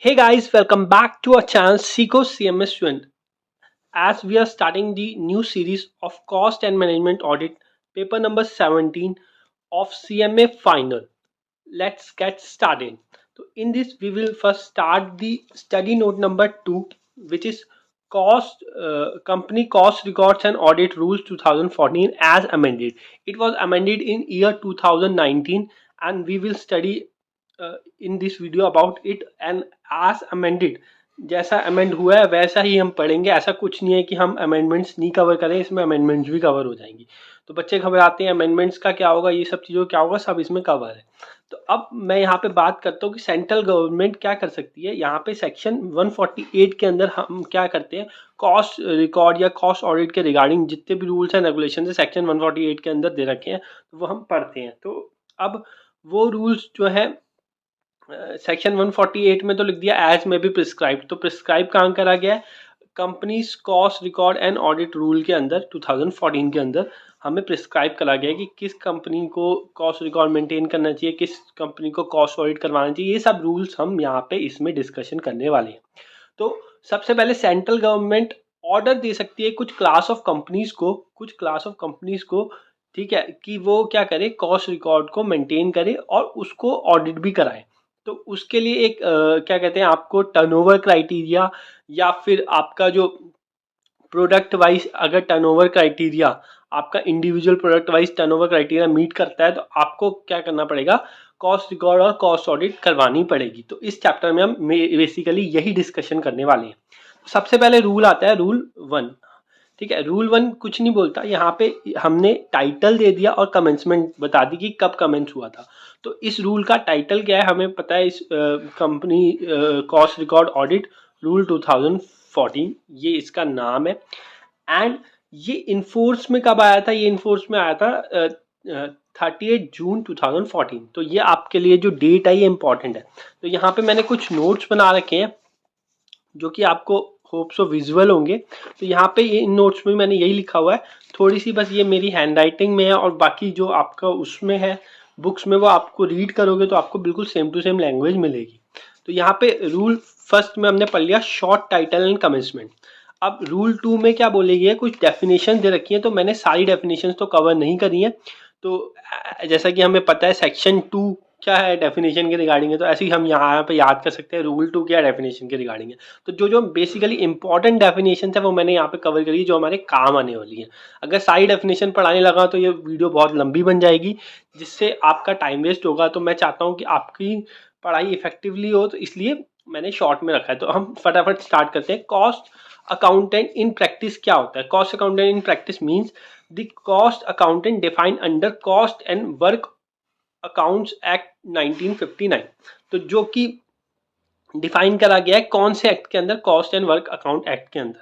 Hey guys, welcome back to our channel Seco CMS Student. As we are starting the new series of Cost and Management Audit, paper number 17 of CMA Final. Let's get started. So in this, we will first start the study note number 2, which is Company Cost Records and Audit Rules 2014 as amended. It was amended in year 2019, and we will study in this video about it and as amended. जैसा amend हुआ है वैसा ही हम पढ़ेंगे, ऐसा कुछ नहीं है कि हम अमेंडमेंट्स नहीं कवर करें, इसमें अमेंडमेंट्स भी कवर हो जाएंगी। तो बच्चे घबराते हैं अमेंडमेंट्स का क्या होगा, ये सब चीज़ों क्या होगा, सब इसमें कवर है। तो अब मैं यहाँ पे बात करता हूँ कि सेंट्रल गवर्नमेंट क्या कर सकती है। यहाँ पे सेक्शन 148 के अंदर हम क्या करते हैं, कॉस्ट रिकॉर्ड या कॉस्ट ऑडिट के रिगार्डिंग जितने भी रूल्स एंड रेगुलेशन है सेक्शन 148 के अंदर दे रखे हैं, तो वो हम पढ़ते हैं। तो अब वो रूल्स जो है सेक्शन 148 में तो लिख दिया एज में भी प्रिस्क्राइब, तो प्रिस्क्राइब कहाँ करा गया है, companies cost record and audit rule के अंदर 2014 के अंदर हमें प्रिस्क्राइब करा गया है कि किस कंपनी को कॉस्ट रिकॉर्ड मेंटेन करना चाहिए, किस कंपनी को कॉस्ट ऑडिट करवाना चाहिए। ये सब रूल्स हम यहाँ पे इसमें डिस्कशन करने वाले हैं। तो सबसे पहले सेंट्रल गवर्नमेंट ऑर्डर दे सकती है कुछ क्लास ऑफ कंपनीज को, ठीक है, कि वो क्या करे, कॉस्ट रिकॉर्ड को मेंटेन करे और उसको ऑडिट भी कराए। तो उसके लिए एक क्या कहते हैं, आपको टर्नओवर क्राइटेरिया या फिर आपका जो प्रोडक्ट वाइज अगर टर्नओवर क्राइटेरिया आपका individual product wise turnover criteria meet करता है तो आपको क्या करना पड़ेगा, कॉस्ट रिकॉर्ड और कॉस्ट ऑडिट करवानी पड़ेगी। तो इस चैप्टर में हम बेसिकली यही डिस्कशन करने वाले हैं। सबसे पहले रूल आता है रूल 1, ठीक है। रूल 1 कुछ नहीं बोलता, यहाँ पे हमने टाइटल दे दिया और कमेंसमेंट बता दी कि कब कमेंस हुआ था। तो इस रूल का टाइटल क्या है हमें पता है, इस company cost record audit rule 2014 ये इसका नाम है। एंड ये इन्फोर्स में कब आया था, ये इन्फोर्स में आया था 38 जून 2014। तो ये आपके लिए जो डेट है ये इंपॉर्टेंट है। तो यहाँ पे मैंने कुछ नोट्स बना रखे हैं जो कि आपको होप सो विजुअल होंगे। तो यहाँ पे इन नोट्स में मैंने यही लिखा हुआ है, थोड़ी सी बस ये मेरी हैंड राइटिंग में है और बाकी जो आपका उसमें है बुक्स में वो आपको रीड करोगे तो आपको बिल्कुल सेम टू सेम लैंग्वेज मिलेगी। तो यहाँ पे रूल फर्स्ट में हमने पढ़ लिया शॉर्ट टाइटल एंड कमेंसमेंट। अब रूल 2 में क्या बोलेगी है, कुछ डेफिनेशन दे रखी है, तो मैंने सारी डेफिनेशन तो कवर नहीं करी है। तो जैसा कि हमें पता है सेक्शन 2 क्या है डेफिनेशन के रिगार्डिंग है, तो ऐसे ही हम यहाँ पे याद कर सकते हैं रूल 2 क्या डेफिनेशन के रिगार्डिंग है। तो जो जो बेसिकली इंपॉर्टेंट डेफिनेशन है वो मैंने यहाँ पे कवर करी जो हमारे काम आने वाली है। अगर सारी डेफिनेशन पढ़ाने लगा तो ये वीडियो बहुत लंबी बन जाएगी जिससे आपका टाइम वेस्ट होगा। तो मैं चाहता हूँ कि आपकी पढ़ाई इफेक्टिवली हो, तो इसलिए मैंने शॉर्ट में रखा है। तो हम फटाफट स्टार्ट करते हैं। कॉस्ट अकाउंटेंट इन प्रैक्टिस क्या होता है। Cost accountant in practice means the cost accountant defined under cost and work accounts act 1959। तो जो कि डिफाइन करा गया है कौन से एक्ट के अंदर, cost and work account act के अंदर,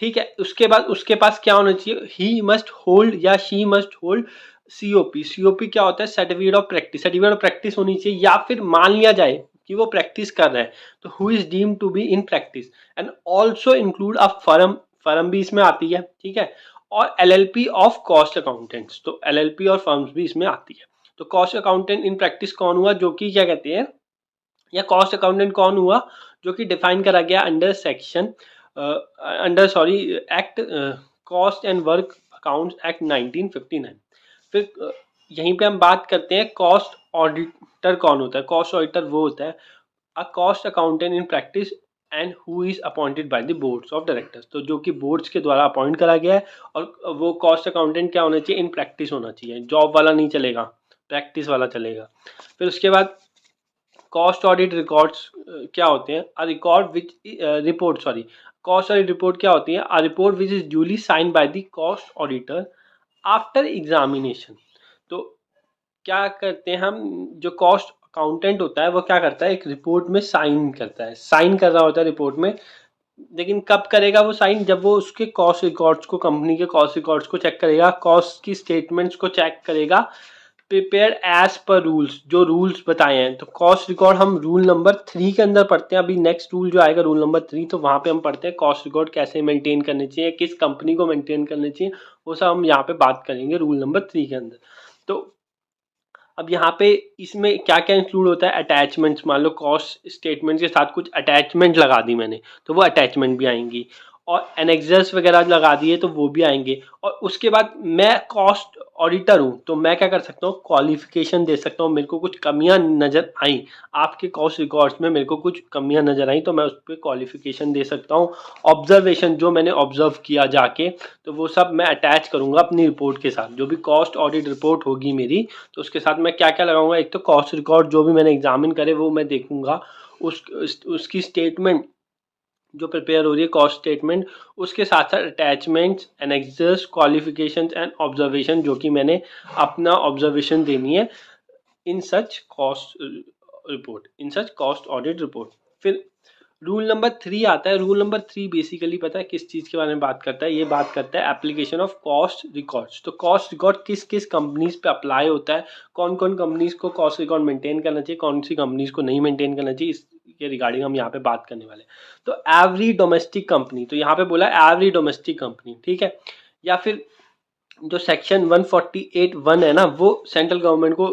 ठीक है। उसके बाद उसके पास क्या होना चाहिए, ही मस्ट होल्ड या she must hold COP. COP क्या होता है, certificate of practice. Certificate of practice होनी चाहिए या फिर मान लिया जाए कि वो प्रैक्टिस कर रहा है तो who is deemed to be in practice. And also include a firm, firm भी इसमें आती है, ठीक है। और एलएलपी ऑफ कॉस्ट अकाउंटेंट्स, तो एलएलपी और फर्म्स भी इसमें आती है। तो कॉस्ट अकाउंटेंट इन प्रैक्टिस कौन हुआ, जो कि क्या कहते हैं, या कॉस्ट अकाउंटेंट कौन हुआ जो कि डिफाइन करा गया under section act cost and work accounts act 1959। फिर यहीं पे हम बात करते हैं कॉस्ट ऑडिटर कौन होता है। कॉस्ट ऑडिटर वो होता है a cost accountant in practice and who is appointed by the boards of directors. तो जो कि बोर्ड्स के द्वारा अपॉइंट करा गया है। और वो कॉस्ट अकाउंटेंट क्या होना चाहिए, इन प्रैक्टिस होना चाहिए, जॉब वाला नहीं चलेगा, प्रैक्टिस वाला चलेगा। फिर उसके बाद कॉस्ट ऑडिट रिकॉर्ड्स क्या होते हैं, a record which report sorry cost audit report क्या होती है, a report which is duly sign by the cost auditor after examination. तो क्या करते हैं हम, जो कॉस्ट अकाउंटेंट होता है वो क्या करता है, एक रिपोर्ट में साइन करता है, साइन कर रहा होता है रिपोर्ट में। लेकिन कब करेगा वो साइन, जब वो उसके कॉस्ट रिकॉर्ड्स को, कंपनी के कॉस्ट रिकॉर्ड्स को चेक करेगा, कॉस्ट की स्टेटमेंट्स को चेक करेगा, प्रिपेयर एज पर रूल्स, जो रूल्स बताए हैं। तो कॉस्ट रिकॉर्ड हम रूल नंबर 3 के अंदर पढ़ते हैं। अभी नेक्स्ट रूल जो आएगा रूल नंबर 3, तो वहाँ पे हम पढ़ते हैं कॉस्ट रिकॉर्ड कैसे मेंटेन करने चाहिए, किस कंपनी को मेंटेन करने चाहिए, वो सब हम यहाँ पे बात करेंगे रूल नंबर 3 के अंदर। तो अब यहाँ पे इसमें क्या क्या इंक्लूड होता है, अटैचमेंट्स, मान लो कॉस्ट स्टेटमेंट के साथ कुछ अटैचमेंट लगा दी मैंने तो वो अटैचमेंट भी आएंगी, और एनेक्सर्स वगैरह लगा दिए तो वो भी आएंगे। और उसके बाद मैं कॉस्ट ऑडिटर हूँ तो मैं क्या कर सकता हूँ, क्वालिफिकेशन दे सकता हूँ। मेरे को कुछ कमियां नजर आई आपके कॉस्ट रिकॉर्ड्स में, मेरे को कुछ कमियां नजर आई तो मैं उस पर क्वालिफिकेशन दे सकता हूँ। ऑब्जर्वेशन, जो मैंने ऑब्जर्व किया जाके, तो वो सब मैं अटैच करूंगा अपनी रिपोर्ट के साथ। जो भी कॉस्ट ऑडिट रिपोर्ट होगी मेरी, तो उसके साथ मैं क्या क्या लगाऊंगा, एक तो कॉस्ट रिकॉर्ड जो भी मैंने एग्जामिन करे वो मैं देखूंगा, उसकी स्टेटमेंट जो प्रिपेयर हो रही है कॉस्ट स्टेटमेंट, उसके साथ साथ attachments, annexures, qualifications and observation जो कि मैंने अपना ऑब्जर्वेशन देनी है इन सच कॉस्ट रिपोर्ट, इन सच कॉस्ट ऑडिट रिपोर्ट। फिर रूल नंबर 3 आता है। रूल नंबर 3 बेसिकली पता है किस चीज़ के बारे में बात करता है, ये बात करता है एप्लीकेशन ऑफ कॉस्ट रिकॉर्ड्स। तो कॉस्ट रिकॉर्ड किस किस कंपनीज पे अप्लाई होता है, कौन कौन कंपनीज को कॉस्ट रिकॉर्ड मेंटेन करना चाहिए, कौन सी कंपनीज को नहीं मेंटेन करना चाहिए, इसके रिगार्डिंग हम यहाँ पे बात करने वाले हैं। तो एवरी डोमेस्टिक कंपनी, तो यहाँ पे बोला एवरी डोमेस्टिक कंपनी, ठीक है। या फिर जो सेक्शन 148(1) है ना, वो सेंट्रल गवर्नमेंट को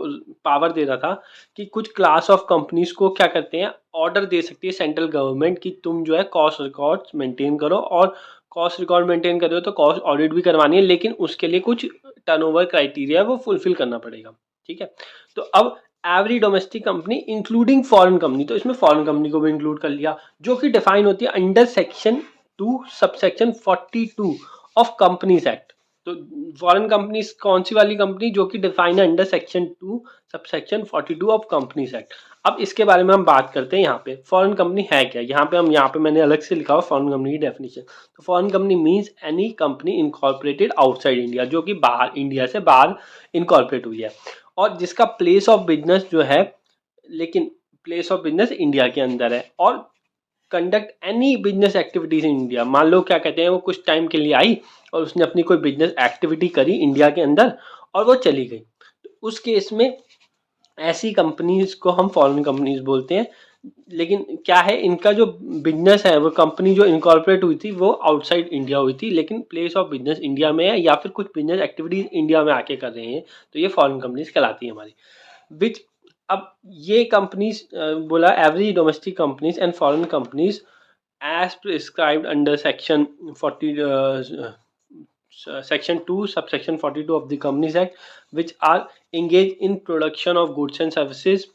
पावर दे रहा था कि कुछ क्लास ऑफ कंपनीज को क्या करते हैं, ऑर्डर दे सकती है सेंट्रल गवर्नमेंट कि तुम जो है कॉस्ट रिकॉर्ड्स मेंटेन करो, और कॉस्ट रिकॉर्ड मेंटेन कर रहे हो तो कॉस्ट ऑडिट भी करवानी है, लेकिन उसके लिए कुछ टर्नओवर क्राइटेरिया वो फुलफिल करना पड़ेगा, ठीक है। तो अब every domestic company including foreign company, तो इसमें फॉरेन कंपनी को भी इंक्लूड कर लिया, जो कि डिफाइन होती है under section 2 subsection 42 of companies act. तो फॉरेन कंपनीज कौन सी वाली कंपनी, जो कि डिफाइन है under section 2 subsection 42 of companies act. अब इसके बारे में हम बात करते हैं। यहाँ पे फॉरेन कंपनी है क्या, यहाँ पे मैंने अलग से लिखा हुआ फॉरेन कंपनी की डेफिनेशन। तो foreign company means any company incorporated outside India, जो कि बाहर, इंडिया से बाहर इनकॉर्पोरेट हुई है, और जिसका प्लेस ऑफ बिजनेस जो है, लेकिन प्लेस ऑफ बिजनेस इंडिया के अंदर है, और conduct any business activities in India. मान लो क्या कहते हैं, वो कुछ टाइम के लिए आई और उसने अपनी कोई बिजनेस एक्टिविटी करी इंडिया के अंदर और वो चली गई, तो उस केस में ऐसी कंपनीज को हम फॉरेन कंपनीज बोलते हैं। लेकिन क्या है, इनका जो बिजनेस है, वो कंपनी जो इनकॉर्पोरेट हुई थी वो आउटसाइड इंडिया हुई थी, लेकिन प्लेस ऑफ बिजनेस इंडिया में है, या फिर कुछ बिजनेस एक्टिविटीज इंडिया में आके कर रहे हैं, तो ये फॉरेन कंपनीज कहलाती है हमारी। विच, अब ये कंपनीज बोला every domestic companies and foreign companies as prescribed under section 2 subsection 42 of the Companies Act, which are engaged in production of goods and services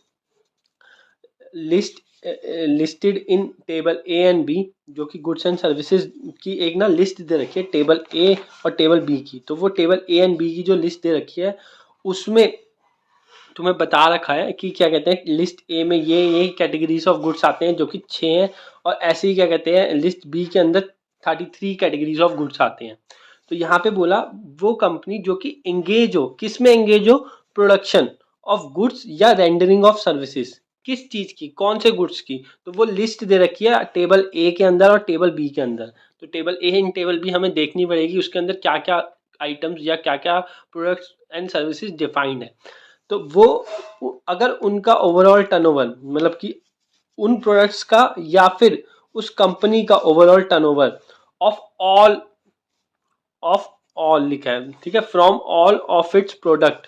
listed in table A and B, जो कि goods and services की एक ना list दे रखी है, table A और table B की। तो वो टेबल A एंड B की जो लिस्ट दे रखी है, उसमें तुम्हें बता रखा है कि क्या कहते हैं, लिस्ट ए में ये कैटेगरीज ऑफ गुड्स आते हैं जो कि 6 हैं, और ऐसे ही क्या कहते हैं लिस्ट बी के अंदर 33 कैटेगरीज ऑफ गुड्स आते हैं। तो यहाँ पे बोला वो कंपनी जो कि एंगेज हो, किस में एंगेज हो, प्रोडक्शन ऑफ गुड्स या रेंडरिंग ऑफ सर्विसेज, किस चीज की, कौन से गुड्स की, तो वो लिस्ट दे रखी है टेबल ए के अंदर और टेबल बी के अंदर। तो table A and table B हमें देखनी पड़ेगी, उसके अंदर क्या क्या आइटम्स या क्या क्या प्रोडक्ट्स एंड सर्विसेज डिफाइंड है। तो वो अगर उनका ओवरऑल टर्नओवर, मतलब कि उन प्रोडक्ट्स का या फिर उस कंपनी का ओवरऑल टर्नओवर ऑफ ऑल लिखा है, ठीक है, from all of it's product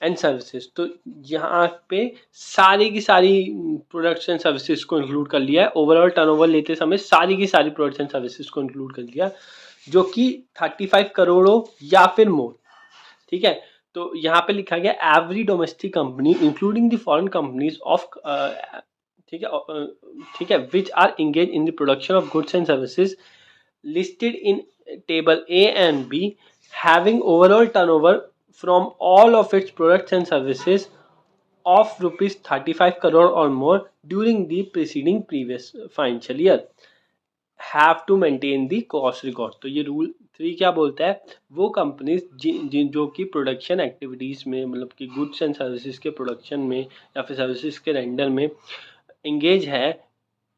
and services. तो यहाँ पे सारी की सारी प्रोडक्ट्स एंड सर्विसेज को इंक्लूड कर लिया है, ओवरऑल टर्नओवर लेते समय सारी की सारी प्रोडक्ट्स एंड सर्विसेज को इंक्लूड कर लिया, जो कि 35 करोड़ हो या फिर मोर, ठीक है। तो यहाँ पे लिखा गया every domestic company including the foreign companies of, ठीक है, which are engage in the production of goods and services listed in table A and B, having overall turnover from all of its products and services of rupees 35 crore or more during the preceding previous financial year, have to maintain the cost record। तो ये rule 3 क्या बोलता है, वो companies जो कि production activities में, मतलब कि गुड्स एंड सर्विसेज के प्रोडक्शन में या फिर सर्विसेज के रेंडर में इंगेज है,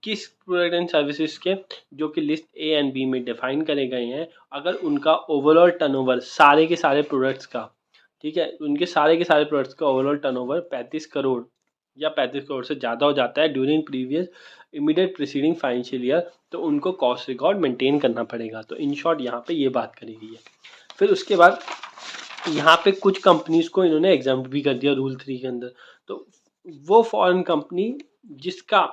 किस प्रोडक्ट एंड सर्विसेज के, जो कि लिस्ट ए एंड बी में डिफाइन करे गए हैं, अगर उनका ओवरऑल टर्नओवर सारे के सारे प्रोडक्ट्स का, ठीक है, उनके सारे के सारे प्रोडक्ट्स का ओवरऑल टर्नओवर 35 करोड़ या 35 करोड़ से ज़्यादा हो जाता है during previous immediate preceding financial year, तो उनको कॉस्ट रिकॉर्ड मेंटेन करना पड़ेगा। तो इन शॉर्ट यहाँ पे ये बात करी गई है। फिर उसके बाद यहाँ पे कुछ कंपनीज को इन्होंने एग्जाम्प्ट भी कर दिया रूल 3 के अंदर। तो वो फॉरेन कंपनी जिसका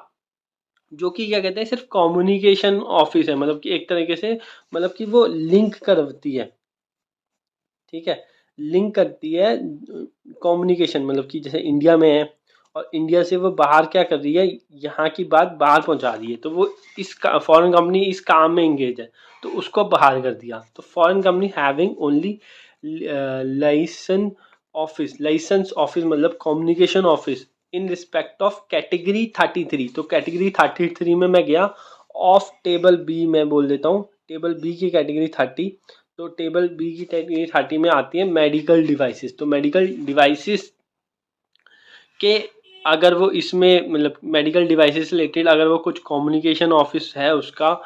जो कि क्या कहते हैं सिर्फ कम्युनिकेशन ऑफिस है, मतलब कि एक तरीके से मतलब कि वो लिंक करती है, ठीक है, लिंक करती है कम्युनिकेशन, मतलब कि जैसे इंडिया में है और इंडिया से वो बाहर क्या कर रही है, यहाँ की बात बाहर पहुंचा रही है, तो वो इस फॉरेन कंपनी इस काम में एंगेज है, तो उसको बाहर कर दिया। तो foreign company having only license office मतलब communication office in respect of category 33। तो कैटेगरी 33 में मैं गया, ऑफ टेबल बी मैं बोल देता हूँ, टेबल बी की कैटेगरी 30। तो टेबल बी की कैटेगरी 30 में आती है मेडिकल डिवाइसेस। तो मेडिकल डिवाइसेस के अगर वो इसमें मतलब मेडिकल डिवाइसेस से रिलेटेड अगर वो कुछ कम्युनिकेशन ऑफिस है उसका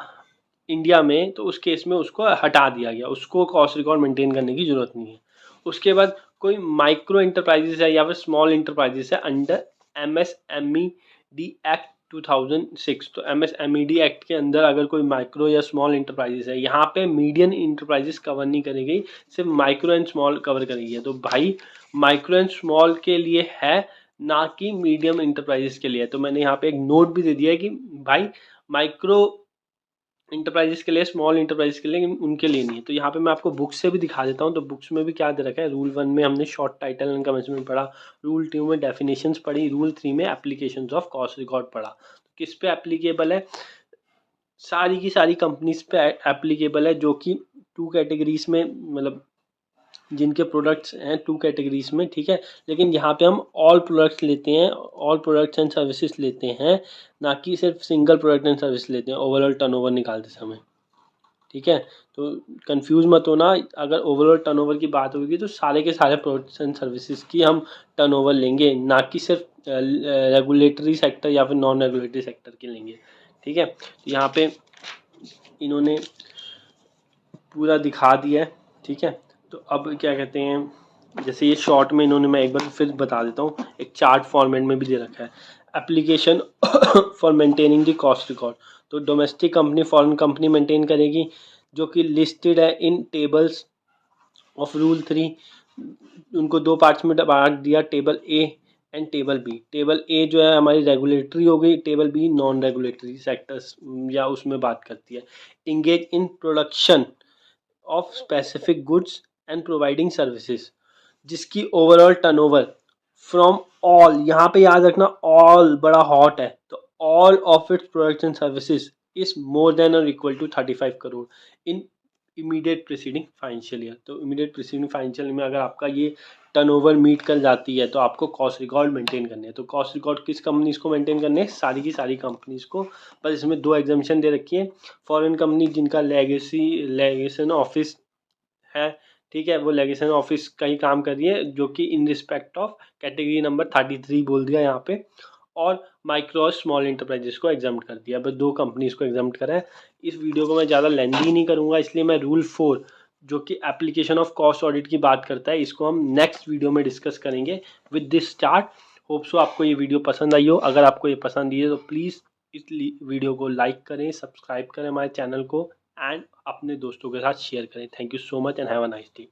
इंडिया में, तो उस केस में उसको हटा दिया गया, उसको कॉस्ट रिकॉर्ड मेंटेन करने की जरूरत नहीं है। उसके बाद कोई माइक्रो इंटरप्राइजेस है या फिर स्मॉल इंटरप्राइजेस है अंडर MSMED एक्ट 2006। तो MSMED एक्ट के अंदर अगर कोई माइक्रो या स्मॉल इंटरप्राइजेस है, यहाँ पे मीडियम इंटरप्राइजेस कवर नहीं करेगी, सिर्फ माइक्रो एंड स्मॉल कवर करेगी। तो भाई माइक्रो एंड स्मॉल के लिए है, ना कि मीडियम इंटरप्राइजेस के लिए। तो मैंने यहाँ पे एक नोट भी दे दिया है कि भाई माइक्रो इंटरप्राइजेस के लिए, स्मॉल इंटरप्राइजेस के लिए, उनके लिए नहीं है। तो यहाँ पे मैं आपको बुक्स से भी दिखा देता हूँ। तो बुक्स में भी क्या दे रखा है, रूल 1 में हमने शॉर्ट टाइटल एंड कमेंसमेंट पढ़ा, रूल 2 में डेफिनेशंस पढ़ी, रूल 3 में एप्लीकेशंस ऑफ कॉस्ट रिकॉर्ड पढ़ा। तो किस पे एप्लीकेबल है, सारी की सारी कंपनीज पे एप्लीकेबल है, जो कि टू कैटेगरीज में मतलब जिनके प्रोडक्ट्स हैं टू कैटेगरीज में, ठीक है। लेकिन यहाँ पे हम ऑल प्रोडक्ट्स लेते हैं, ऑल प्रोडक्ट्स एंड सर्विसेज लेते हैं, ना कि सिर्फ सिंगल प्रोडक्ट एंड सर्विस लेते हैं ओवरऑल टर्नओवर निकालते समय, ठीक है। तो कंफ्यूज मत होना, अगर ओवरऑल टर्नओवर की बात होगी तो सारे के सारे प्रोडक्ट्स एंड सर्विसेज की हम टर्नओवर लेंगे, ना कि सिर्फ रेगुलेटरी सेक्टर या फिर नॉन रेगुलेटरी सेक्टर के लेंगे, ठीक है। तो यहाँ पे इन्होंने पूरा दिखा दिया है, ठीक है। तो अब क्या कहते हैं, जैसे ये शॉर्ट में इन्होंने, मैं एक बार फिर बता देता हूँ, एक चार्ट फॉर्मेट में भी दे रखा है, application for maintaining the cost record. तो domestic company foreign company maintain करेगी, जो कि लिस्टेड है इन टेबल्स ऑफ रूल 3। उनको दो पार्ट्स में बांट दिया, table A and table B. Table A जो है हमारी रेगुलेटरी हो गई, table B non regulatory sectors या उसमें बात करती है। Engage in production of specific goods and providing services, जिसकी ओवरऑल टर्नओवर फ्रॉम ऑल, यहाँ पे याद रखना ऑल बड़ा हॉट है, तो all of its products and services is more than और equal to 35 crore in immediate preceding financial year. तो इमीडिएट प्रीसीडिंग फाइनेंशियल में अगर आपका ये टर्नओवर मीट कर जाती है तो आपको कॉस्ट रिकॉर्ड मेंटेन करने हैं। तो कॉस्ट रिकॉर्ड किस कंपनीज को मेंटेन करने हैं, सारी की सारी कंपनीज को। पर इसमें दो एग्जामेशन दे रखी है, फॉरेन कंपनी जिनका लेगेशन ऑफिस है, ठीक है, वो लेगेशन ऑफिस का ही काम कर रही है, जो कि इन रिस्पेक्ट ऑफ कैटेगरी नंबर 33 बोल दिया यहाँ पे, और माइक्रो और स्मॉल इंटरप्राइजेस को एग्जाम कर दिया। बस दो कंपनीज को एग्जाम करा है। इस वीडियो को मैं ज़्यादा लेंदी नहीं करूँगा, इसलिए मैं रूल 4 जो कि एप्लीकेशन ऑफ कॉस्ट ऑडिट की बात करता है, इसको हम नेक्स्ट वीडियो में डिस्कस करेंगे with this start. Hope so आपको ये वीडियो पसंद आई हो। अगर आपको ये पसंद आई है तो प्लीज़ इस वीडियो को लाइक करें, सब्सक्राइब करें हमारे चैनल को, एंड अपने दोस्तों के साथ शेयर करें। Thank you so much and have a nice day.